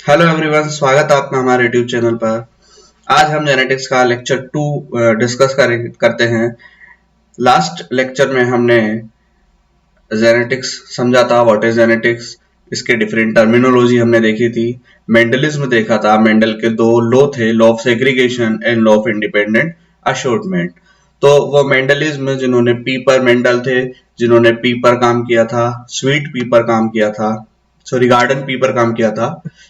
Hello everyone, स्वागत है आपका हमारे यूट्यूब चैनल पर। आज हम जेनेटिक्स का लेक्चर 2 डिस्कस करते हैं। लास्ट लेक्चर में हमने जेनेटिक्स समझा था, व्हाट इज जेनेटिक्स, इसके डिफरेंट टर्मिनोलॉजी हमने देखी थी। मेंडलिज्म देखा था, मेंडल के दो लॉ थे, law of segregation and law of independent assortment. तो वो मेंडलिज्म जिन्होंने पीपर मेंडल थे, जिन्होंने पीपर काम किया था, स्वीट पीपर काम किया था, सॉरी गार्डन पीपर काम किया था,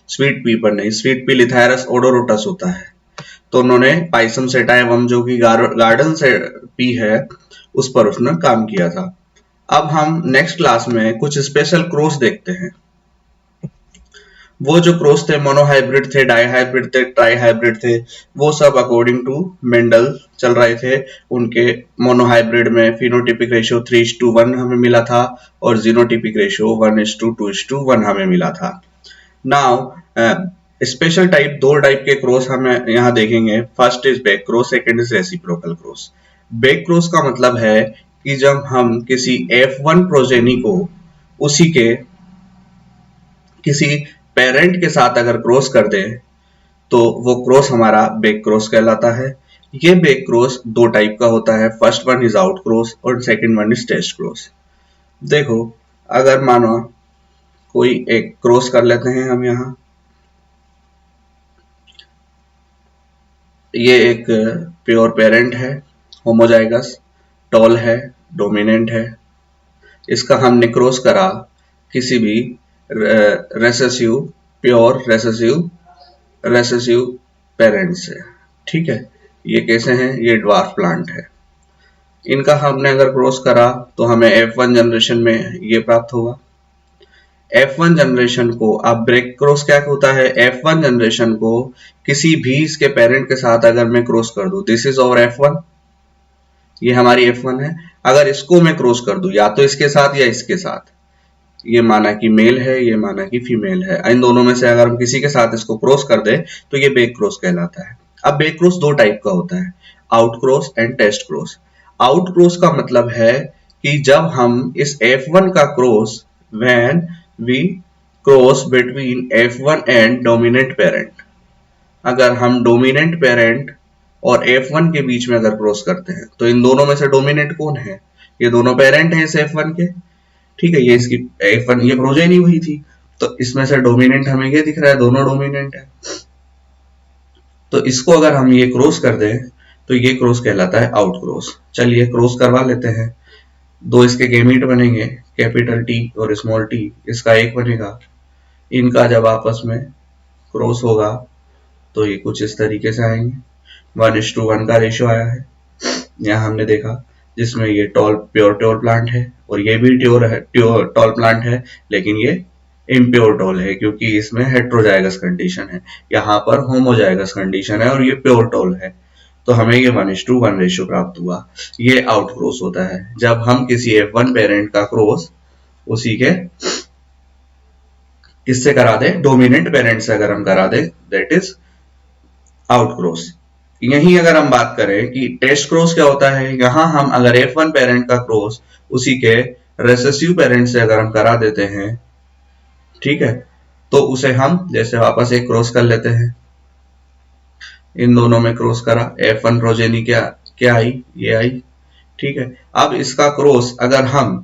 स्वीट पीपर नहीं, स्वीट पी लिथायरस ओडोरोटस होता है। तो उन्होंने पाइसम सेटाइवम जो कि गार्डन से पी है उस पर उसने काम किया था। अब हम नेक्स्ट क्लास में कुछ स्पेशल क्रॉस देखते हैं। वो जो क्रॉस थे मोनोहाइब्रिड थे, डाईहाइब्रिड थे, ट्राईहाइब्रिड थे, वो सब अकॉर्डिंग टू मेंडल चल रहे थे। उनके मोनोहाइब्रिड में फिनोटिपिक रेशियो 3:1 हमें मिला था और जीनोटिपिक रेशियो 1:2:1 हमें मिला था। नाउ स्पेशल टाइप, दो टाइप के क्रॉस हम यहाँ देखेंगे। First is back cross, second is reciprocal cross. Back cross का मतलब है कि जब हम किसी F1 प्रोजेनी को उसी के किसी पेरेंट के साथ अगर क्रॉस कर दें तो वो क्रॉस हमारा बैक क्रॉस कहलाता है। ये बैक क्रॉस दो टाइप का होता है, first one is out cross और second one is test cross. देखो, अगर मानो कोई एक क्रॉस कर लेते हैं हम यहाँ, ये एक प्योर पेरेंट है, होमोजाइगस, टॉल है, डोमिनेंट है। इसका हमने क्रॉस करा किसी भी रेसेसिव, प्योर रेसेसिव पेरेंट से। ठीक है, ये कैसे हैं? ये ड्वार्फ प्लांट है। इनका हमने अगर क्रॉस करा तो हमें F1 जनरेशन में ये प्राप्त होगा। F1 जनरेशन को, अब ब्रेक क्रॉस क्या होता है? F1 जनरेशन को किसी भी इसके पेरेंट के साथ अगर मैं क्रॉस कर दूं, दिस इज ओवर F1, ये हमारी F1 है। अगर इसको मैं क्रॉस कर दूं या तो इसके साथ या इसके साथ, ये माना कि मेल है, ये माना कि फीमेल है, इन दोनों में से अगर हम किसी के साथ इसको क्रॉस कर दे तो ये बैक क्रॉस कहलाता है। अब बैक क्रॉस दो टाइप का होता है, out cross and test cross. Out cross का मतलब है कि जब हम इस F1 का cross, when we cross between F1 and dominant parent, अगर हम डोमिनेंट पेरेंट और F1 के बीच में अगर क्रॉस करते हैं तो इन दोनों में से डोमिनेंट कौन है? ये दोनों पेरेंट है इस F1 के। ठीक है, ये इसकी F1, ये प्रोजेनी हुई थी, तो इसमें से डोमिनेंट हमें ये दिख रहा है, दोनों डोमिनेंट है। तो इसको अगर हम ये क्रॉस कर दें तो ये क्रॉस कहलाता है आउट क्रॉस। चलिए क्रॉस करवा लेते हैं। दो इसके गेमीट बनेंगे, कैपिटल टी और स्मॉल टी, इसका एक बनेगा। इनका जब आपस में क्रॉस होगा तो ये कुछ इस तरीके से आएंगे। 1:1 का रेशियो आया है यहाँ हमने देखा, जिसमें ये प्योर टॉल प्लांट है और ये भी टॉल प्लांट है, लेकिन ये इम्प्योर टॉल है क्योंकि इसमें हेट्रोजाइगस कंडीशन है। यहाँ पर होमोजाइगस कंडीशन है और ये प्योर टॉल है। तो हमें ये 1:1 रेशियो प्राप्त हुआ। ये आउट क्रॉस होता है जब हम किसी F1 पेरेंट का क्रॉस उसी के किससे करा दे, डोमिनेंट पेरेंट से अगर हम करा दे, दैट इज आउट क्रॉस। यही अगर हम बात करें कि टेस्ट क्रॉस क्या होता है, यहां हम अगर F1 पेरेंट का क्रॉस उसी के रेसेसिव पेरेंट से अगर हम करा देते हैं, ठीक है, तो उसे हम जैसे वापस एक क्रॉस कर लेते हैं। इन दोनों में क्रॉस करा, F1 प्रोजेनी क्या क्या आई, ये आई। ठीक है, अब इसका क्रॉस अगर हम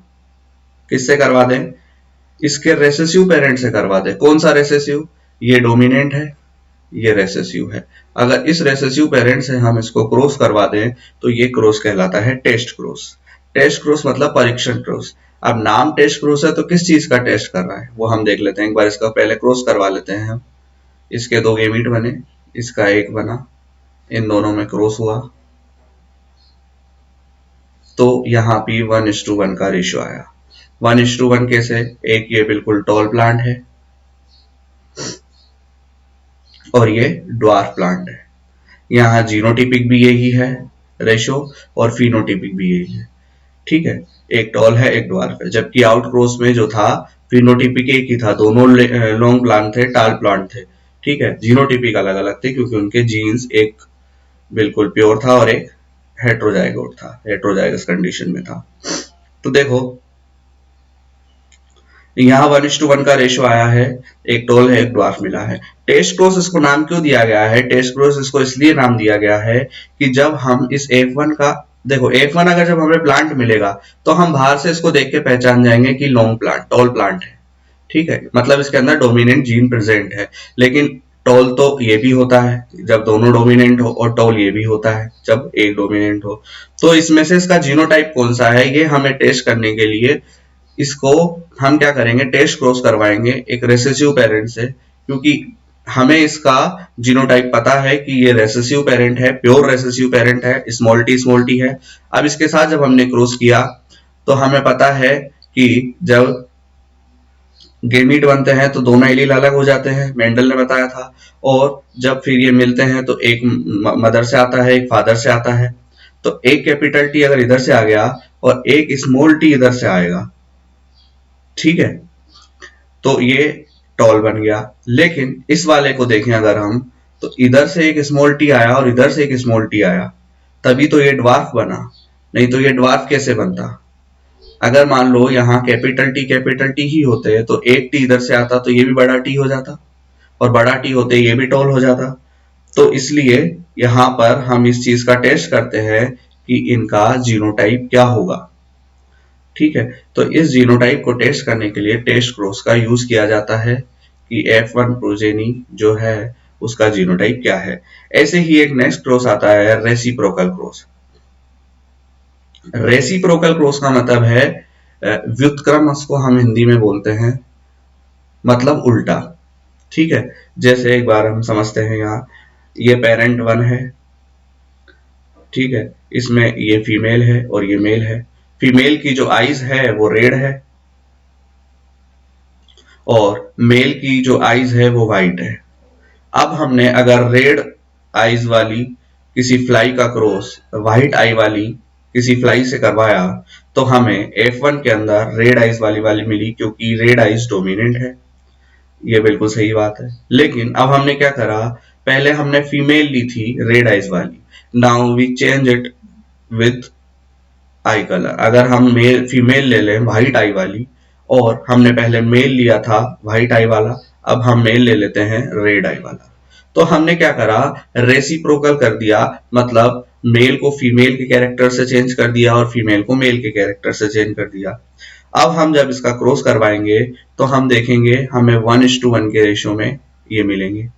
किससे करवा दें, इसके रेसेसिव पेरेंट से करवा दें। कौन सा रेसेसिव? ये डोमिनेंट है, ये रेसेसिव है। अगर इस रेसेसिव पेरेंट से हम इसको क्रॉस करवा दें तो ये क्रॉस कहलाता है टेस्ट क्रॉस। टेस्ट क्रॉस मतलब परीक्षण क्रॉस। अब नाम टेस्ट क्रॉस है तो किस चीज का टेस्ट कर रहा है वो हम देख लेते हैं। एक बार इसका पहले क्रॉस करवा लेते हैं हम। इसके दो गेमीट बने, इसका एक बना, इन दोनों में क्रॉस हुआ तो यहाँ पे 1:1 का रेशियो आया। 1:1 कैसे? एक ये बिल्कुल टॉल प्लांट है और ये ड्वार्फ प्लांट है। यहाँ जीनोटिपिक भी यही है रेशो और फिनोटिपिक भी यही है। ठीक है, एक टॉल है एक ड्वार्फ है, जबकि आउट क्रॉस में जो था फिनोटिपिक एक ही था, दोनों लॉन्ग प्लांट थे, टाल प्लांट थे। ठीक है, जीनोटिपिक अलग अलग थे क्योंकि उनके जीन्स एक बिल्कुल प्योर था और एक हेट्रोजाइगस कंडीशन में था। तो देखो, यहाँ 1:1 का रेशियो आया है, एक टॉल है एक ड्वार्फ मिला है। टेस्ट क्रॉस इसको नाम क्यों दिया गया है? टेस्ट क्रॉस इसको इसलिए नाम दिया गया है कि जब हम इस F1 का देखो, F1 अगर जब हमें प्लांट मिलेगा तो हम बाहर से इसको देख के पहचान जाएंगे कि लॉन्ग प्लांट, टॉल प्लांट है, ठीक है, मतलब इसके अंदर डोमिनेंट जीन प्रेजेंट है। लेकिन टॉल तो ये भी होता है जब दोनों डोमिनेंट हो, और टॉल ये भी होता है जब एक डोमिनेंट हो। तो इसमें से इसका जीनोटाइप कौन सा है, ये हमें टेस्ट करने के लिए इसको हम क्या करेंगे, टेस्ट क्रॉस करवाएंगे एक रेसेसिव पेरेंट से, क्योंकि हमें इसका जीनोटाइप पता है कि ये रेसेसिव पेरेंट है, प्योर रेसेसिव पेरेंट है, स्मॉल टी है। अब इसके साथ जब हमने क्रॉस किया तो हमें पता है कि जब गेमीट बनते हैं तो दोनों एलील अलग हो जाते हैं, मेंडल ने बताया था। और जब फिर ये मिलते हैं तो एक मदर से आता है, एक फादर से आता है। तो एक कैपिटल टी अगर इधर से आ गया और एक स्मॉल टी इधर से आएगा, ठीक है, तो ये टॉल बन गया। लेकिन इस वाले को देखें अगर हम, तो इधर से एक स्मॉल टी आया और इधर से एक स्मॉल टी आया, तभी तो ये ड्वार्फ बना, नहीं तो ये ड्वार्फ कैसे बनता? अगर मान लो यहाँ कैपिटल टी ही होते तो एक टी इधर से आता तो ये भी बड़ा टी हो जाता, और बड़ा टी होते ये भी टॉल हो जाता। तो इसलिए यहाँ पर हम इस चीज का टेस्ट करते हैं कि इनका जीनोटाइप क्या होगा, ठीक है। तो इस जीनोटाइप को टेस्ट करने के लिए टेस्ट क्रॉस का यूज किया जाता है कि F1 प्रोजेनी जो है उसका जीनोटाइप क्या है। ऐसे ही एक नेक्स्ट क्रॉस आता है रेसिप्रोकल क्रॉस। रेसिप्रोकल क्रॉस का मतलब है व्युत्क्रम, उसको हम हिंदी में बोलते हैं, मतलब उल्टा, ठीक है। जैसे एक बार हम समझते हैं, यहाँ ये पेरेंट 1 है, ठीक है, इसमें ये फीमेल है और ये मेल है। फीमेल की जो आईज है वो रेड है और मेल की जो आईज है वो व्हाइट है। अब हमने अगर रेड आईज वाली किसी फ्लाई का क्रॉस व्हाइट आई वाली किसी फ्लाई से करवाया तो हमें F1 के अंदर रेड आईज वाली मिली, क्योंकि रेड आईज डोमिनेंट है। ये बिल्कुल सही बात है। लेकिन अब हमने क्या करा, पहले हमने फीमेल ली थी रेड आईज वाली, now we change it with eye colour. अगर हम मेल फीमेल ले लें व्हाइट आई वाली, और हमने पहले मेल लिया था व्हाइट आई वाला, अब हम मेल ले लेते हैं रेड आई वाला। तो हमने क्या करा, रेसिप्रोकल कर दिया, मतलब मेल को फीमेल के कैरेक्टर से चेंज कर दिया और फीमेल को मेल के कैरेक्टर से चेंज कर दिया। अब हम जब इसका क्रॉस करवाएंगे तो हम देखेंगे हमें 1:1 के रेशियो में ये मिलेंगे,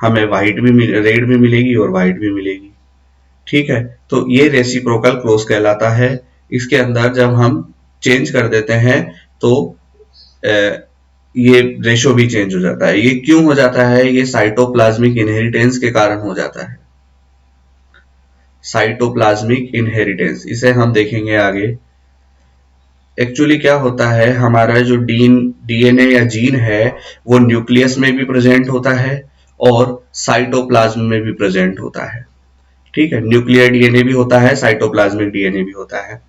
हमें व्हाइट भी रेड भी मिलेगी और व्हाइट भी मिलेगी, ठीक है। तो ये रेसिप्रोकल क्रॉस कहलाता है। इसके अंदर जब हम चेंज कर देते हैं तो ये रेशो भी चेंज हो जाता है। ये क्यों हो जाता है? ये साइटोप्लाज्मिक इनहेरिटेंस के कारण हो जाता है। साइटोप्लाज्मिक इनहेरिटेंस, इसे हम देखेंगे आगे। एक्चुअली क्या होता है, हमारा जो डीएनए या जीन है वो न्यूक्लियस में भी प्रेजेंट होता है और साइटोप्लाज्म में भी प्रेजेंट होता है, ठीक है। न्यूक्लियर डीएनए भी होता है, साइटोप्लाज्मिक डीएनए भी होता है।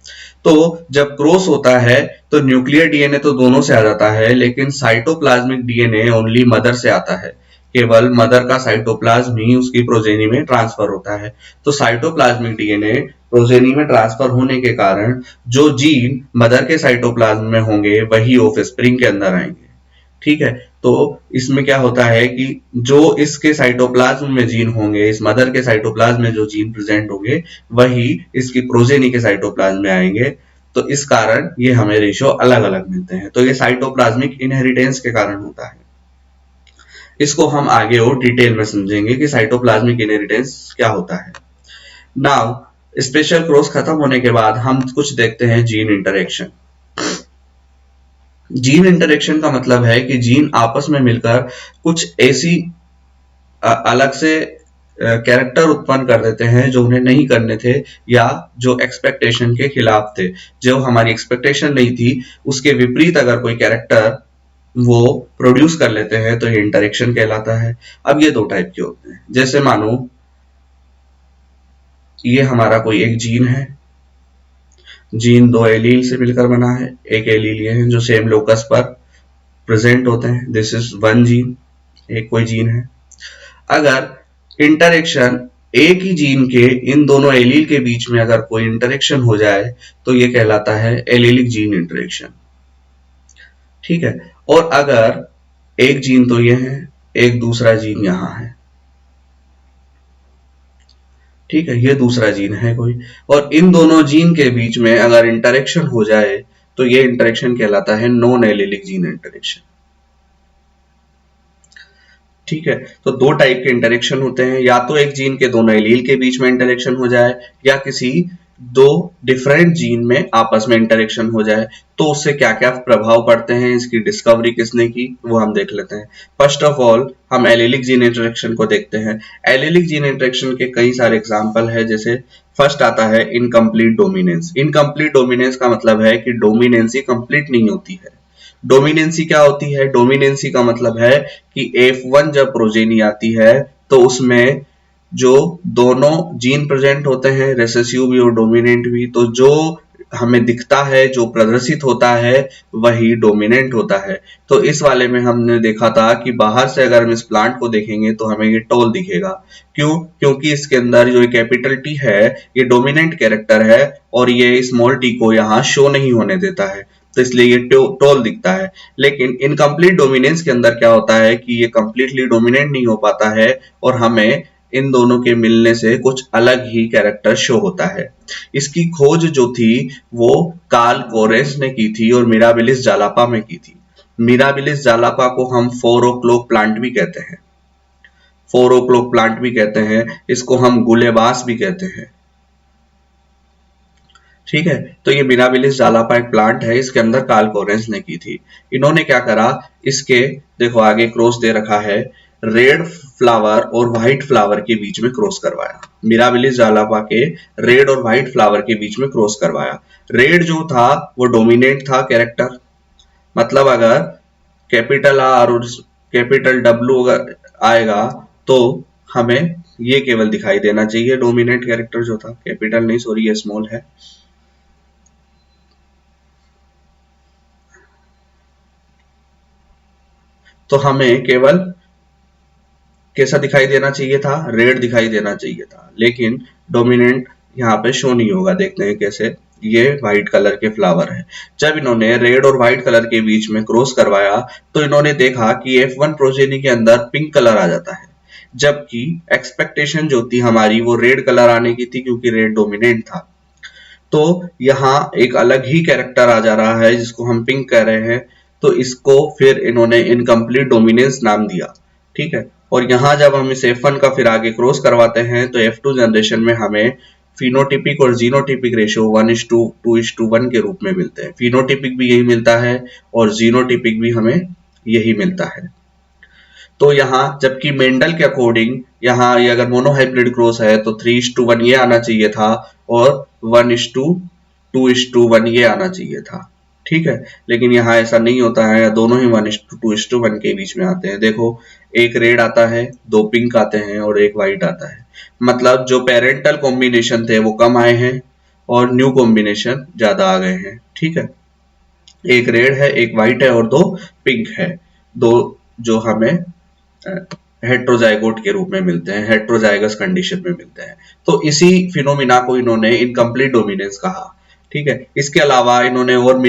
तो जब क्रॉस होता है तो न्यूक्लियर डीएनए तो दोनों से आ जाता है, लेकिन साइटोप्लाज्मिक डीएनए ओनली मदर से आता है। केवल मदर का साइटोप्लाज्म ही उसकी प्रोजेनी में ट्रांसफर होता है। तो साइटोप्लाज्मिक डीएनए प्रोजेनी में ट्रांसफर होने के कारण जो जीन मदर के साइटोप्लाज्म में होंगे वही ऑफस्प्रिंग के अंदर आएंगे, ठीक है। तो इसमें क्या होता है कि जो इसके साइटोप्लाज्म में जीन होंगे, इस मदर के साइटोप्लाज्म में जो जीन प्रेजेंट होंगे वही इसकी प्रोजेनी के साइटोप्लाज्म में आएंगे। तो इस कारण ये हमें रेशियो अलग अलग मिलते हैं। तो ये साइटोप्लाज्मिक इनहेरिटेंस के कारण होता है। इसको हम आगे और डिटेल में समझेंगे कि साइटोप्लाज्मिक इनहेरिटेंस क्या होता है। नाउ स्पेशल क्रॉस खत्म होने के बाद हम कुछ देखते हैं जीन इंटरेक्शन। जीन इंटरेक्शन का मतलब है कि जीन आपस में मिलकर कुछ ऐसी अलग से कैरेक्टर उत्पन्न कर देते हैं जो उन्हें नहीं करने थे, या जो एक्सपेक्टेशन के खिलाफ थे। जो हमारी एक्सपेक्टेशन नहीं थी उसके विपरीत अगर कोई कैरेक्टर वो प्रोड्यूस कर लेते हैं तो ये इंटरेक्शन कहलाता है। अब ये दो टाइप के होते हैं। जैसे मानो ये हमारा कोई एक जीन है, जीन दो एलील से मिलकर बना है। एक एलील ये है जो सेम लोकस पर प्रेजेंट होते हैं, दिस इज वन जीन, एक कोई जीन है। अगर इंटरेक्शन एक ही जीन के इन दोनों एलील के बीच में अगर कोई इंटरेक्शन हो जाए तो ये कहलाता है एलीलिक जीन इंटरेक्शन। ठीक है। और अगर एक जीन तो ये है, एक दूसरा जीन यहां है, ठीक है, ये दूसरा जीन है कोई, और इन दोनों जीन के बीच में अगर इंटरेक्शन हो जाए तो ये इंटरेक्शन कहलाता है नॉन एलिलिक जीन इंटरेक्शन। ठीक है, तो दो टाइप के इंटरेक्शन होते हैं, या तो एक जीन के दोनों एलील के बीच में इंटरेक्शन हो जाए, या किसी दो डिफरेंट जीन में आपस में इंटरेक्शन हो जाए। तो उससे क्या क्या प्रभाव पड़ते हैं, इसकी डिस्कवरी किसने की, वो हम देख लेते हैं। फर्स्ट ऑफ ऑल हम एलिलिक जीन इंटरेक्शन को देखते हैं। एलिलिक जीन इंटरेक्शन के कई सारे एग्जाम्पल है, जैसे फर्स्ट आता है इनकम्प्लीट डोमिनेंस। इनकम्प्लीट डोमिनेंस का मतलब है कि डोमिनेंसी कंप्लीट नहीं होती है। डोमिनेंसी क्या होती है? डोमिनेंसी का मतलब है कि F1 जब प्रोजेनी आती है तो उसमें जो दोनों जीन प्रेजेंट होते हैं, रेसेसिव भी और डोमिनेंट भी, तो जो हमें दिखता है, जो प्रदर्शित होता है, वही डोमिनेंट होता है। तो इस वाले में हमने देखा था कि बाहर से अगर हम इस प्लांट को देखेंगे तो हमें ये टॉल दिखेगा। क्यों? क्योंकि इसके अंदर जो कैपिटल टी है ये डोमिनेंट कैरेक्टर है और ये स्मॉल टी को यहाँ शो नहीं होने देता है, तो इसलिए ये टॉल दिखता है। लेकिन इनकम्प्लीट डोमिनेंस के अंदर क्या होता है कि ये कंप्लीटली डोमिनेंट नहीं हो पाता है और हमें इन दोनों के मिलने से कुछ अलग ही कैरेक्टर शो होता है। इसकी खोज जो थी वो कार्ल कोरेस ने की थी और मिराबिलिस जालापा में की थी। मिराबिलिस जालापा को हम 4 o'clock प्लांट भी कहते हैं, 4 o'clock प्लांट भी कहते हैं, इसको हम गुलेबास भी कहते हैं। ठीक है, तो ये मिराबिलिस जालापा एक प्लांट है, इसके अंदर कार्ल कोरेंस ने की थी। इन्होंने क्या करा, इसके देखो आगे क्रॉस दे रखा है, रेड फ्लावर और व्हाइट फ्लावर के बीच में क्रॉस करवाया। मिराबिलिस जालापा के रेड और व्हाइट फ्लावर के बीच में क्रॉस करवाया। रेड जो था वो डोमिनेंट था कैरेक्टर, मतलब अगर कैपिटल आर और कैपिटल डब्ल्यू अगर आएगा तो हमें ये केवल दिखाई देना चाहिए, डोमिनेंट कैरेक्टर जो था, कैपिटल नहीं, सॉरी ये स्मॉल है। तो हमें केवल कैसा दिखाई देना चाहिए था, रेड दिखाई देना चाहिए था, लेकिन डोमिनेंट यहाँ पे शो नहीं होगा। देखते हैं कैसे। ये व्हाइट कलर के फ्लावर है। जब इन्होंने रेड और व्हाइट कलर के बीच में क्रॉस करवाया तो इन्होंने देखा कि F1 प्रोजेनी के अंदर पिंक कलर आ जाता है, जबकि एक्सपेक्टेशन जो थी हमारी वो रेड कलर आने की थी क्योंकि रेड डोमिनेंट था। तो यहाँ एक अलग ही कैरेक्टर आ जा रहा है जिसको हम पिंक कह रहे हैं, तो इसको फिर इन्होंने इनकम्प्लीट डोमिनेंस नाम दिया। ठीक है, और यहाँ जब हम इस F1 का फिर आगे क्रॉस करवाते हैं तो F2 जनरेशन में हमें फिनोटिपिक और जीनोटिपिक रेशियो 1:2:1 के रूप में मिलते हैं। फिनोटिपिक भी यही मिलता है और जीनोटिपिक भी हमें यही मिलता है। तो यहाँ जबकि मेंडल के अकॉर्डिंग यहाँ ये अगर मोनोहाइब्रिड क्रॉस है तो 3:1 ये आना चाहिए था और 1:2:1 ये आना चाहिए था। ठीक है, लेकिन यहाँ ऐसा नहीं होता है, दोनों ही 1:2:1 के बीच में आते हैं। देखो, एक रेड आता है, दो पिंक आते हैं और एक व्हाइट आता है। मतलब जो पेरेंटल कॉम्बिनेशन थे वो कम आए हैं और न्यू कॉम्बिनेशन ज्यादा आ गए हैं। ठीक है, एक रेड है, एक व्हाइट है और दो पिंक है, दो जो हमें हेट्रोजाइगोट के रूप में मिलते हैं, हेट्रोजाइगस कंडीशन में मिलते हैं। तो इसी फिनोमिना को इन्होंने इनकम्प्लीट डोमिनेंस कहा। ठीक है, इसके अलावा इन्होंने और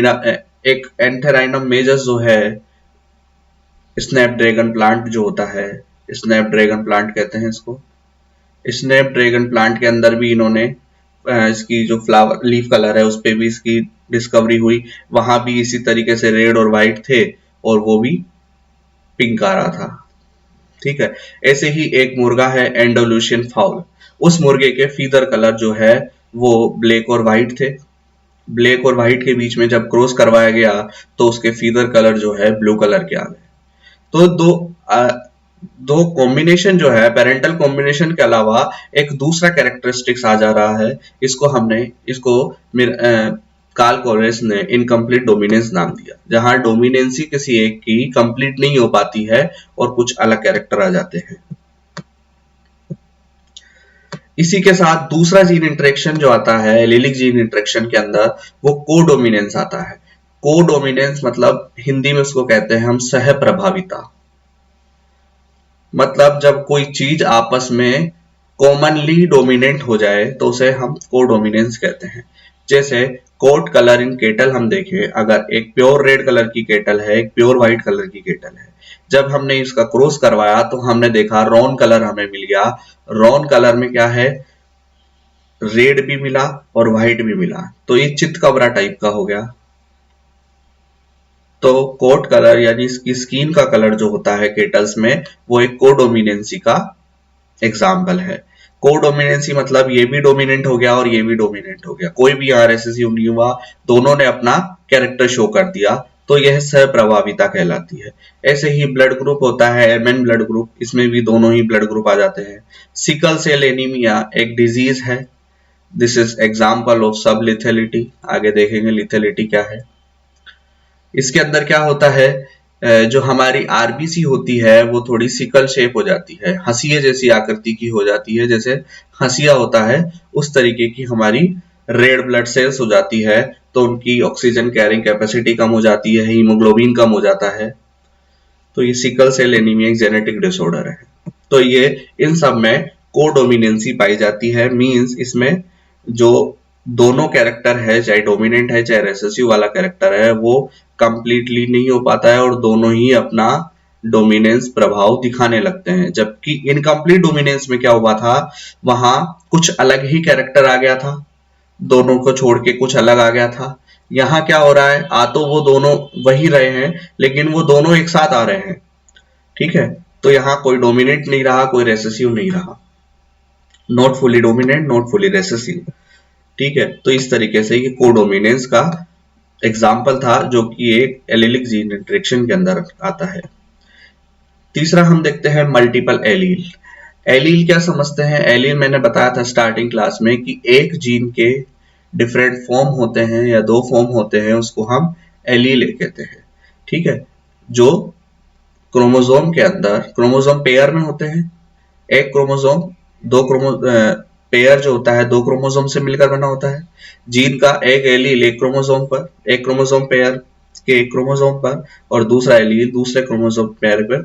एक एंथेराइनम मेजस जो है, स्नैपड्रैगन प्लांट जो होता है, स्नैपड्रैगन प्लांट कहते हैं इसको। स्नैपड्रैगन प्लांट के अंदर भी इन्होंने इसकी जो फ्लावर लीफ कलर है उस पे भी इसकी डिस्कवरी हुई। वहां भी इसी तरीके से रेड और व्हाइट थे और वो भी पिंक आ रहा था। ठीक है, ऐसे ही एक मुर्गा है एंडोलूशियन फाउल। उस मुर्गे के फीदर कलर जो है वो ब्लैक और व्हाइट थे। ब्लैक और व्हाइट के बीच में जब क्रॉस करवाया गया तो उसके फीदर कलर जो है ब्लू कलर के आ गए। तो दो कॉम्बिनेशन जो है, पेरेंटल कॉम्बिनेशन के अलावा एक दूसरा कैरेक्टरिस्टिक्स आ जा रहा है, इसको कार्ल कोरेस ने इनकम्प्लीट डोमिनेंस नाम दिया, जहां डोमिनेंसी किसी एक की कंप्लीट नहीं हो पाती है और कुछ अलग कैरेक्टर आ जाते हैं। इसी के साथ दूसरा जीन इंटरेक्शन जो आता है एलिलिक जीन इंटरेक्शन के अंदर, वो कोडोमिनेंस आता है। कोडोमिनेंस मतलब हिंदी में उसको कहते हैं हम सह प्रभाविता। मतलब जब कोई चीज आपस में कॉमनली डोमिनेंट हो जाए तो उसे हम कोडोमिनेंस कहते हैं। जैसे कोट कलर इन केटल हम देखें, अगर एक प्योर रेड कलर की केटल है, एक प्योर व्हाइट कलर की केटल है, जब हमने इसका क्रॉस करवाया तो हमने देखा रॉन कलर हमें मिल गया। रॉन कलर में क्या है, रेड भी मिला और व्हाइट भी मिला, तो ये चितकबरा टाइप का हो गया। तो कोट कलर यानी इसकी स्किन का कलर जो होता है केटल्स में, वो एक कोडोमिनेंसी का एग्जाम्पल है। कोडोमिनेंसी मतलब ये भी डोमिनेंट हो गया और ये भी डोमिनेंट हो गया, कोई भी यहाँ रेसेसिव नहीं हुआ, दोनों ने अपना कैरेक्टर शो कर दिया, तो यह सहप्रभाविता कहलाती है। ऐसे ही ब्लड ग्रुप होता है एमएन ब्लड ग्रुप, इसमें भी दोनों ही ब्लड ग्रुप आ जाते हैं। सिकल सेल एनीमिया एक डिजीज है, दिस इज एग्जाम्पल ऑफ सब लिथेलिटी, आगे देखेंगे लिथेलिटी क्या है। इसके अंदर क्या होता है, जो हमारी आरबीसी होती है वो थोड़ी सिकल शेप हो जाती है, हंसिया जैसी आकृति की हो जाती है, जैसे हंसिया होता है उस तरीके की हमारी रेड ब्लड सेल्स हो जाती है, तो उनकी ऑक्सीजन कैरिंग कैपेसिटी कम हो जाती है, हीमोग्लोबिन कम हो जाता है। तो ये सिकल सेल एनीमिया एक जेनेटिक डिसऑर्डर है। तो ये इन सब में कोडोमिनेंसी पाई जाती है, मींस इसमें जो दोनों कैरेक्टर है, चाहे डोमिनेंट है चाहे रेसेसिव वाला कैरेक्टर है, वो कंप्लीटली नहीं हो पाता है और दोनों ही अपना डोमिनेंस प्रभाव दिखाने लगते हैं। जबकि इनकम्प्लीट डोमिनेंस में क्या हुआ था, वहां कुछ अलग ही कैरेक्टर आ गया था, दोनों को छोड़ के कुछ अलग आ गया था। यहाँ क्या हो रहा है, आ तो वो दोनों वही रहे हैं लेकिन वो दोनों एक साथ आ रहे हैं, ठीक है। तो यहाँ कोई डोमिनेंट नहीं रहा, कोई रेसेसिव नहीं रहा, not fully dominant not fully recessive, ठीक है। तो इस तरीके से ये कोडोमिनेंस का एग्जाम्पल था, जो कि एक एलिलिक जीन इंटरेक्शन के अंदर आता है। तीसरा हम देखते हैं मल्टीपल एलील। एलील क्या समझते हैं, एलील मैंने बताया था स्टार्टिंग क्लास में कि एक जीन के डिफरेंट फॉर्म होते हैं या दो फॉर्म होते हैं, उसको हम एलील कहते हैं, ठीक है। जो क्रोमोसोम के अंदर, क्रोमोसोम पेयर में होते हैं, एक क्रोमोसोम दो पेयर जो होता है दो क्रोमोसोम से मिलकर बना होता है। जीन का एक एलील एक क्रोमोसोम पर, एक क्रोमोसोम पेयर के एक क्रोमोसोम पर, और दूसरा एलील दूसरे क्रोमोसोम पेयर पर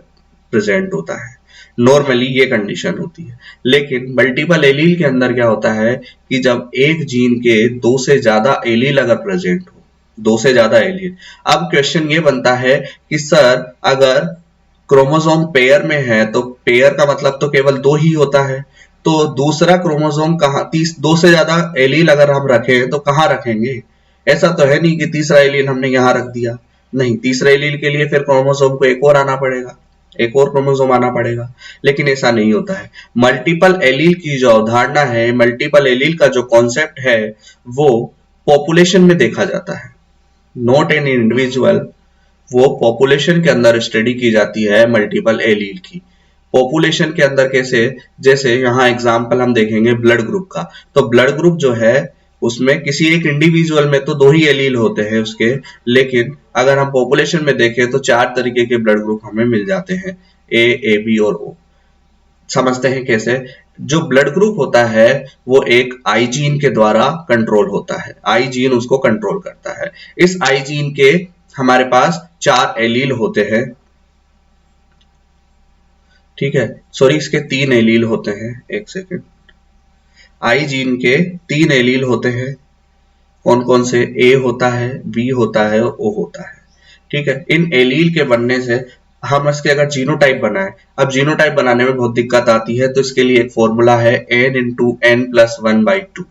प्रेजेंट होता है। नॉर्मली ये कंडीशन होती है। लेकिन मल्टीपल एलील के अंदर क्या होता है कि जब एक जीन के दो से ज्यादा एलील अगर प्रेजेंट हो, दो से ज्यादा एलील, अब क्वेश्चन ये बनता है कि सर अगर क्रोमोसोम पेयर में है तो पेयर का मतलब तो केवल दो ही होता है, तो दूसरा क्रोमोसोम कहाँ, दो से ज्यादा एलील अगर हम रखें तो कहाँ रखेंगे। ऐसा तो है नहीं कि तीसरा एलील हमने यहाँ रख दिया, नहीं, तीसरे एलील के लिए फिर क्रोमोसोम को एक और आना पड़ेगा, एक और क्रोमोसोम आना पड़ेगा। लेकिन ऐसा नहीं होता है। मल्टीपल एलील की जो अवधारणा है, मल्टीपल एलील का जो कॉन्सेप्ट है, वो पॉपुलेशन में देखा जाता है, नॉट एन इंडिविजुअल। वो पॉपुलेशन के अंदर स्टडी की जाती है मल्टीपल एलील की। पॉपुलेशन के अंदर कैसे, जैसे यहाँ एग्जांपल हम देखेंगे ब्लड ग्रुप का, तो ब्लड ग्रुप जो है उसमें किसी एक इंडिविजुअल में तो दो ही एलील होते हैं उसके, लेकिन अगर हम पॉपुलेशन में देखें तो चार तरीके के ब्लड ग्रुप हमें मिल जाते हैं, ए बी और ओ। समझते हैं कैसे। जो ब्लड ग्रुप होता है वो एक आई जीन के द्वारा कंट्रोल होता है, आई जीन उसको कंट्रोल करता है। इस आई जीन के हमारे पास चार एलील होते हैं, ठीक है, सॉरी इसके तीन एलील होते हैं, एक सेकेंड। आई जीन के तीन एलील होते हैं, कौन कौन से, ए होता है, बी होता है और ओ होता है, ठीक है। इन एलील के बनने से हम इसके अगर जीनोटाइप बनाए, अब जीनोटाइप बनाने में बहुत दिक्कत आती है, तो इसके लिए एक फॉर्मूला है n into N plus one by two,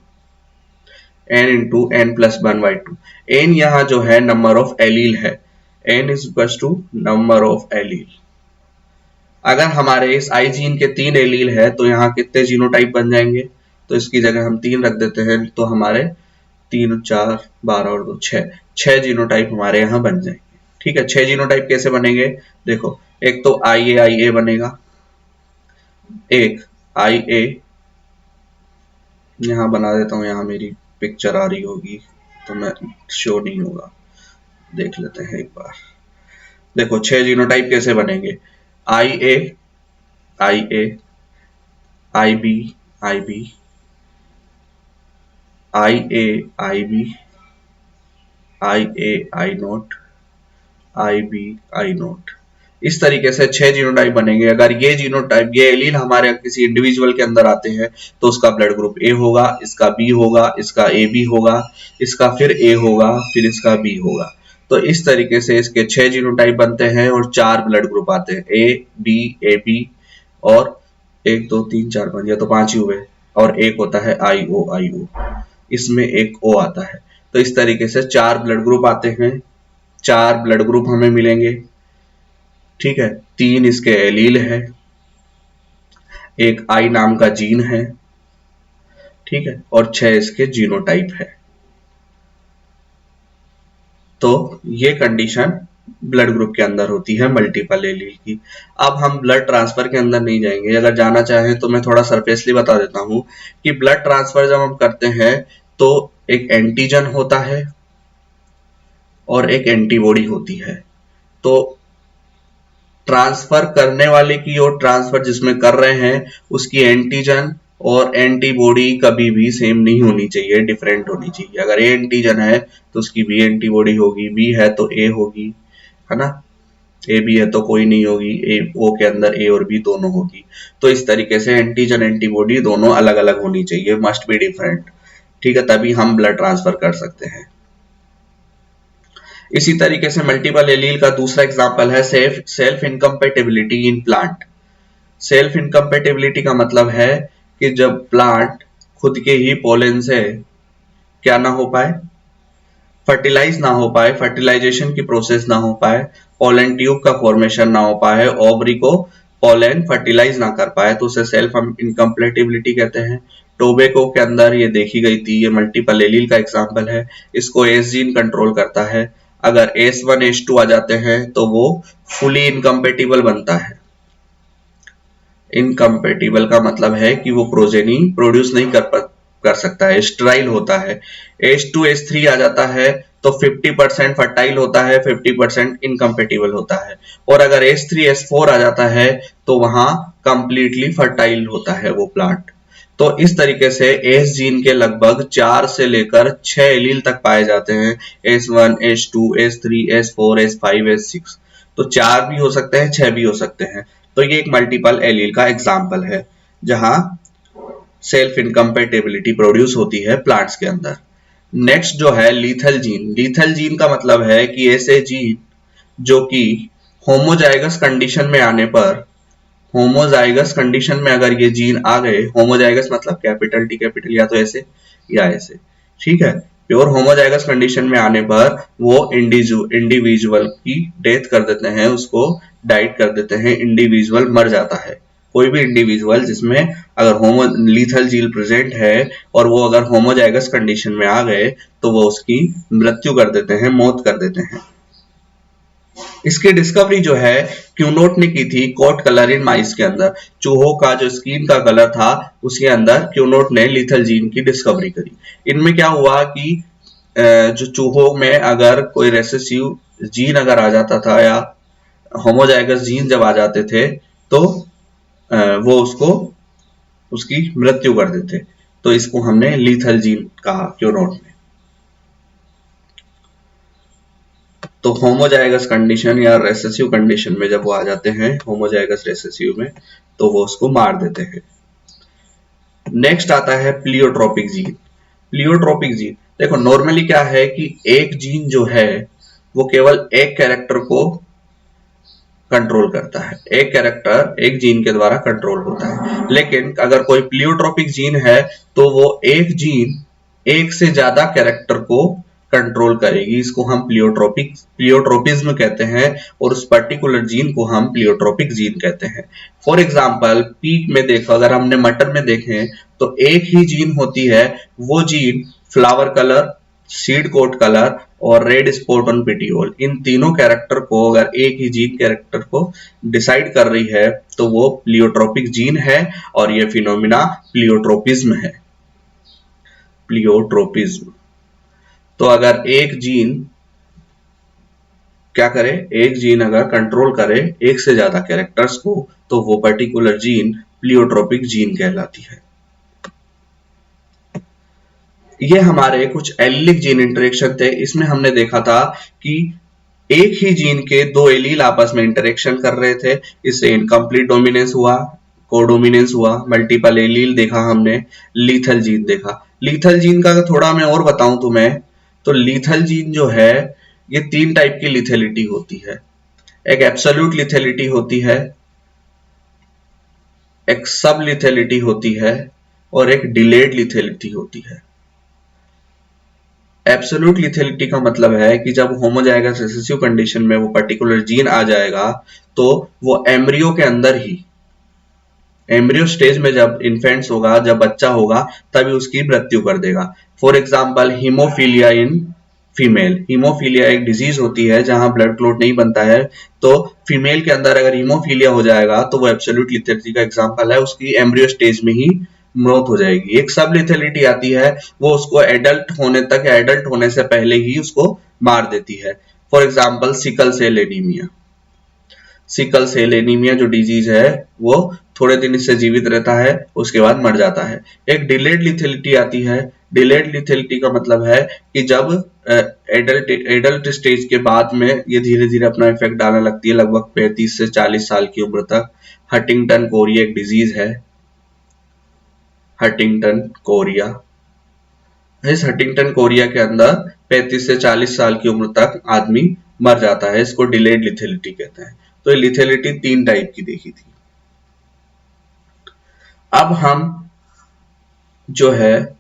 n into N plus one by two. N यहाँ जो है नंबर ऑफ एलील है, n is equal to number of allele. अगर हमारे इस आई जीन के तीन एलील है तो यहाँ कितने जीनोटाइप बन जाएंगे, तो इसकी जगह हम तीन रख देते हैं, तो हमारे तीन चार बारह और दो छह, छह जीनोटाइप हमारे यहाँ बन जाएंगे, ठीक है। छह जीनोटाइप कैसे बनेंगे, देखो, एक तो आई ए बनेगा, एक आई ए, यहाँ बना देता हूँ, यहाँ मेरी पिक्चर आ रही होगी तो मैं शो नहीं होगा, देख लेते हैं एक बार। देखो छह जीनोटाइप कैसे बनेंगे, I A I A, I B I B, I A I B, I A I not, I B I not. इस तरीके से 6 जीनोटाइप बनेंगे। अगर ये जीनोटाइप, ये एलील हमारे किसी इंडिविजुअल के अंदर आते हैं तो उसका ब्लड ग्रुप ए होगा, इसका बी होगा, इसका ए बी होगा, इसका फिर ए होगा, फिर इसका बी होगा। तो इस तरीके से इसके 6 जीनोटाइप बनते हैं और 4 ब्लड ग्रुप आते हैं, ए बी और 1 2 3 4 5, या तो 5 ही हुए, और एक होता है आई ओ, इसमें एक ओ आता है। तो इस तरीके से 4 ब्लड ग्रुप आते हैं, 4 ब्लड ग्रुप हमें मिलेंगे, ठीक है। 3 इसके एलील है, एक आई नाम का जीन है, ठीक है, और 6 इसके जीनोटाइप है। तो ये कंडीशन ब्लड ग्रुप के अंदर होती है मल्टीपल एलील की। अब हम ब्लड ट्रांसफर के अंदर नहीं जाएंगे, अगर जाना चाहें तो मैं थोड़ा सरफेसली बता देता हूं कि ब्लड ट्रांसफर जब हम करते हैं तो एक एंटीजन होता है और एक एंटीबॉडी होती है। तो ट्रांसफर करने वाले की और ट्रांसफर जिसमें कर रहे हैं उसकी एंटीजन और एंटीबॉडी कभी भी सेम नहीं होनी चाहिए, डिफरेंट होनी चाहिए। अगर ए एंटीजन है तो उसकी बी एंटीबॉडी होगी, बी है तो ए होगी, है ना, ए बी है तो कोई नहीं होगी, ए ओ के अंदर ए और बी दोनों होगी। तो इस तरीके से एंटीजन एंटीबॉडी दोनों अलग अलग होनी चाहिए, मस्ट बी डिफरेंट, ठीक है, तभी हम ब्लड ट्रांसफर कर सकते हैं। इसी तरीके से मल्टीपल एलील का दूसरा एग्जांपल है self incompatibility in plant. Self incompatibility का मतलब है कि जब प्लांट खुद के ही पोलन से क्या ना हो पाए, फर्टिलाइज ना हो पाए, फर्टिलाइजेशन की प्रोसेस ना हो पाए, पोलन ट्यूब का फॉर्मेशन ना हो पाए, ओवरी को पोलन फर्टिलाइज ना कर पाए, तो उसे सेल्फ इनकम्पेटिबिलिटी कहते हैं। टोबैको के अंदर ये देखी गई थी, ये मल्टीपल एलील का एग्जांपल है। इसको एस जीन कंट्रोल करता है। अगर S1 S2 आ जाते हैं तो वो फुली इनकम्पेटिबल बनता है। इनकम्पेटिबल का मतलब है कि वो प्रोजेनी प्रोड्यूस नहीं कर सकता है, स्टराइल होता है। H2 S3 आ जाता है तो 50% फर्टाइल होता है, 50% इनकम्पेटिबल होता है। और अगर S3 S4 आ जाता है तो वहां कंप्लीटली फर्टाइल होता है वो प्लांट। तो इस तरीके से एस जीन के लगभग 4 से लेकर 6 एलील तक पाए जाते हैं, S1 S2 S3 S4 S5 S6। तो 4 भी हो सकते हैं, 6 भी हो सकते हैं। तो ये एक मल्टीपल एलील का एग्जाम्पल है जहां सेल्फ इनकम्पेटिबिलिटी प्रोड्यूस होती है प्लांट्स के अंदर। नेक्स्ट जो है लीथल जीन। लीथल जीन का मतलब है कि ऐसे जीन जो कि होमोजाइगस कंडीशन में आने पर, होमोजाइगस कंडीशन में अगर ये जीन आ गए, होमोजाइगस मतलब कैपिटल टी कैपिटल, या तो ऐसे या ऐसे, ठीक है। प्योर होमोजाइगस कंडीशन में आने पर वो इंडिविजुअल की डेथ कर देते हैं, उसको डाइट कर देते हैं, इंडिविजुअल मर जाता है। कोई भी इंडिविजुअल जिसमें अगर होमो लीथल जीन प्रेजेंट है और वो अगर होमोजाइगस कंडीशन में आ गए तो वो उसकी मृत्यु कर देते हैं, मौत कर देते हैं। इसकी डिस्कवरी जो है क्यूनोट ने की थी कोट कलर इन माइस के अंदर। चूहों का जो स्किन का कलर था उसके अंदर क्यूनोट ने लीथल जीन की डिस्कवरी करी। इनमें क्या हुआ कि जो चूहों में अगर कोई रेसेसिव जीन अगर आ जाता था या होमोजाइगस जीन जब आ जाते थे तो वो उसको उसकी मृत्यु कर देते। तो इसको हमने लीथल जीन कहा क्यूनोट ने। तो होमोजाइगस कंडीशन या रेसेसिव कंडीशन में जब वो आ जाते हैं, होमोजाइगस रेसेसिव में, तो वो उसको मार देते हैं। नेक्स्ट आता है प्लियोट्रोपिक जीन। प्लियोट्रोपिक जीन देखो नॉर्मली क्या है कि एक जीन जो है वो केवल एक कैरेक्टर को कंट्रोल करता है, एक कैरेक्टर एक जीन के द्वारा कंट्रोल होता है। लेकिन अगर कोई प्लियोट्रोपिक जीन है तो वो एक जीन एक से ज्यादा कैरेक्टर को कंट्रोल करेगी। इसको हम प्लियोट्रोपिज्म कहते हैं और उस पर्टिकुलर जीन को हम प्लियोट्रोपिक जीन कहते हैं। फॉर एग्जांपल पीक में देखो, अगर हमने मटर में देखें तो एक ही जीन होती है, वो gene flower colour, seed coat colour और रेड स्पॉट ऑन पेटियोल, इन तीनों कैरेक्टर को अगर एक ही जीन कैरेक्टर को डिसाइड कर रही है तो वो प्लियोट्रोपिक जीन है और ये फिनोमिना प्लियोट्रोपिज्म है। प्लियोट्रोपिज्म तो अगर एक जीन क्या करे, एक जीन अगर कंट्रोल करे एक से ज्यादा कैरेक्टर्स को तो वो पर्टिकुलर जीन प्लियोट्रोपिक जीन कहलाती है। ये हमारे कुछ एलिलिक जीन इंटरेक्शन थे। इसमें हमने देखा था कि एक ही जीन के दो एलील आपस में इंटरेक्शन कर रहे थे, इससे इनकम्प्लीट डोमिनेंस हुआ, कोडोमिनेंस हुआ, मल्टीपल एलील देखा हमने, लीथल जीन देखा। लीथल जीन का थोड़ा मैं और बताऊं तुम्हें, तो लीथल जीन जो है ये 3 टाइप की लिथेलिटी होती है। एक एब्सोल्यूट लिथेलिटी होती है, एक सब लिथेलिटी होती है, और एक डिलेड लिथेलिटी होती है। एब्सोल्यूट लिथेलिटी का मतलब है कि जब होमोजाइगस रिसेसिव कंडीशन में वो पर्टिकुलर जीन आ जाएगा तो वो एम्ब्रियो के अंदर ही, एम्ब्रियो स्टेज में जब इन्फेंट्स होगा, जब बच्चा होगा, तभी उसकी मृत्यु कर देगा। For example haemophilia in female. Haemophilia एक डिजीज होती है जहां ब्लड क्लॉट नहीं बनता है, तो फीमेल के अंदर अगर हीमोफीलिया हो जाएगा तो वो एब्सोल्यूट लिथेलिटी का एग्जांपल है, उसकी एम्ब्रियो स्टेज में ही मौत हो जाएगी। एक सब लिथेलिटी आती है, वो उसको एडल्ट होने तक या एडल्ट होने से पहले ही उसको मार देती है। For example sickle cell anaemia. Sickle cell anaemia जो डिजीज है वो थोड़े दिन इससे जीवित रहता है, उसके बाद मर जाता है। एक डिलेड लिथेलिटी आती है। डिलेड लिथेलिटी का मतलब है कि जब एडल्ट स्टेज के बाद में ये धीरे धीरे अपना इफेक्ट डालने लगती है, लगभग 35 से 40 साल की उम्र तक। हंटिंगटन कोरिया एक डिजीज है, हंटिंगटन कोरिया। इस हंटिंगटन कोरिया के अंदर 35 से 40 साल की उम्र तक आदमी मर जाता है, इसको डिलेड लिथेलिटी कहते हैं। तो ये लिथेलिटी 3 टाइप की देखी थी। अब हम जो है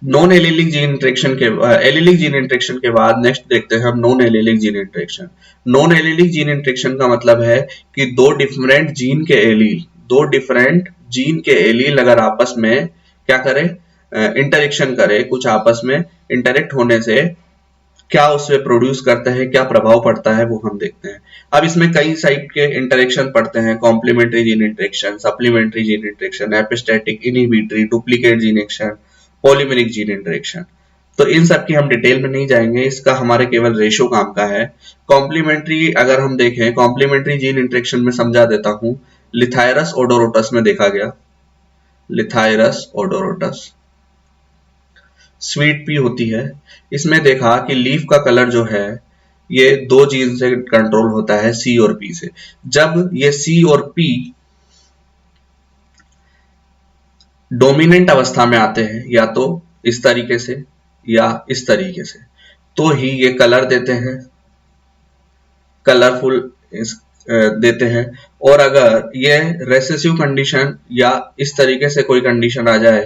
नॉन एलिलिक जीन इंटरेक्शन के एलिलिक जीन इंटरेक्शन के बाद नेक्स्ट देखते हैं हम non allylic gene interaction. Non allylic gene interaction का मतलब है कि दो डिफरेंट जीन के एलील अगर आपस में क्या करें, इंटरेक्शन करे, कुछ आपस में इंटरेक्ट होने से क्या उससे प्रोड्यूस करते हैं, क्या प्रभाव पड़ता है, वो हम देखते हैं। अब इसमें कई टाइप के इंटरेक्शन पड़ते हैं, complementary gene interaction, supplementary gene interaction, epistatic, inhibitory, duplicate gene interaction, polymeric gene interaction. तो इन सब की हम डिटेल में नहीं जाएंगे, इसका हमारे केवल रेशो काम का है। कॉम्प्लीमेंट्री अगर हम देखें, कॉम्प्लीमेंट्री जीन इंटरेक्शन में समझा देता हूं। लिथायरस ओडोरोटस में देखा गया, लिथायरस ओडोरोटस स्वीट पी होती है। इसमें देखा कि लीफ का कलर जो है ये दो जीन से कंट्रोल होता है, सी और पी से। जब ये सी और पी डोमिनेंट अवस्था में आते हैं, या तो इस तरीके से या इस तरीके से, तो ही ये कलर देते हैं, कलरफुल देते हैं। और अगर ये रेसेसिव कंडीशन या इस तरीके से कोई कंडीशन आ जाए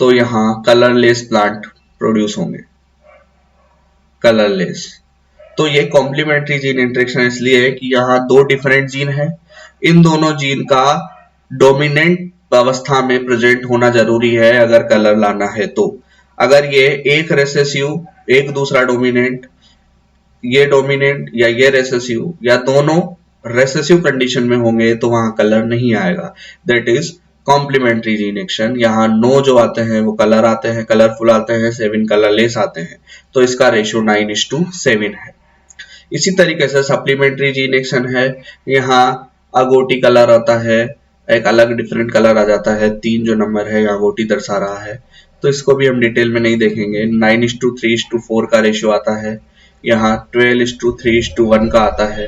तो यहां कलरलेस प्लांट प्रोड्यूस होंगे, कलरलेस। तो ये कॉम्प्लीमेंट्री जीन इंटरेक्शन इसलिए है कि यहाँ दो डिफरेंट जीन है, इन दोनों जीन का डोमिनेंट अवस्था में प्रेजेंट होना जरूरी है अगर कलर लाना है तो। अगर ये एक रेसेसिव एक दूसरा डोमिनेंट, ये डोमिनेंट या ये रेसेसिव या दोनों रेसेसिव कंडीशन में होंगे तो वहां कलर नहीं आएगा, that is complementary gene action. यहाँ नो जो आते हैं वो कलर आते हैं, कलरफुल आते हैं, 7 कलरलेस आते हैं। तो इसका रेशियो 9:7 है। इसी तरीके से सप्लीमेंट्री जीन एक्शन है, यहाँ अगोटी कलर आता है, एक अलग डिफरेंट कलर आ जाता है, 3 जो नंबर है यहाँ अगोटी दर्शा रहा है। तो इसको भी हम डिटेल में नहीं देखेंगे। 9:3:4 का रेशियो आता है, यहाँ 12:3:1 का आता है,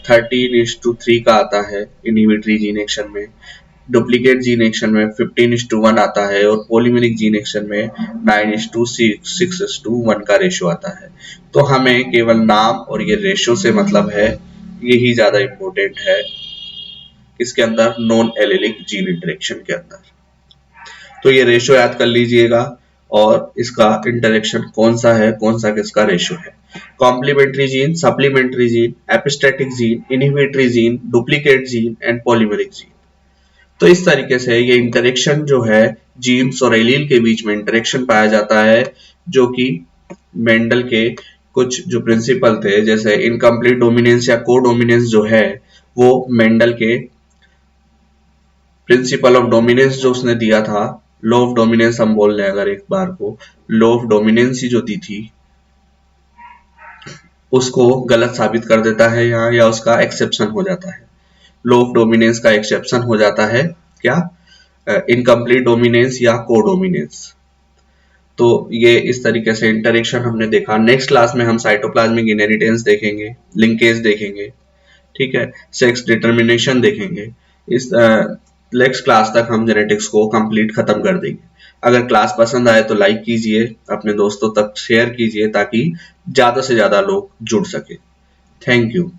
13:3 का आता है इनहिबिटरी जीन एक्शन में, डुप्लीकेट जीन एक्शन में 15:1 आता है, और पॉलीमेरिक जीन एक्शन में 9:6:1 का रेशियो आता है। तो हमें केवल नाम और ये रेशियो से मतलब है, यही ज्यादा इंपॉर्टेंट है इसके अंदर, नॉन एलिलिक जीन इंटरेक्शन के अंदर। तो ये रेशियो याद कर लीजिएगा, और इसका इंटरेक्शन कौन सा है, कौन सा किसका रेशियो है। Complementary gene, supplementary gene, epistatic gene, inhibitory gene, duplicate gene and polymeric gene. तो इस तरीके से ये इंटरेक्शन जो है जीन्स और एलील के बीच में इंटरेक्शन पाया जाता है, जो कि मेंडल के कुछ जो प्रिंसिपल थे, जैसे इनकम्प्लीट डोमिनेंस या को डोमिनेंस जो है, वो मेंडल के प्रिंसिपल ऑफ डोमिनेंस जो उसने दिया था, लॉ ऑफ डोमिनेंस हम बोल रहे हैं अगर एक बार को, लॉ ऑफ डोमिनेंस ही जो दी थी उसको गलत साबित कर देता है यहाँ, या उसका एक्सेप्शन हो जाता है। लॉ ऑफ डोमिनेंस का एक्सेप्शन हो जाता है क्या, इनकम्प्लीट डोमिनेंस या को डोमिनेंस। तो ये इस तरीके से इंटरेक्शन हमने देखा। नेक्स्ट क्लास में हम साइटोप्लाज्मिक इनहेरिटेंस देखेंगे, लिंकेज देखेंगे, ठीक है, सेक्स डिटर्मिनेशन देखेंगे। इस नेक्स्ट क्लास तक हम जेनेटिक्स को कंप्लीट खत्म कर देंगे। अगर क्लास पसंद आए तो लाइक कीजिए, अपने दोस्तों तक शेयर कीजिए ताकि ज्यादा से ज्यादा लोग जुड़ सके। Thank you.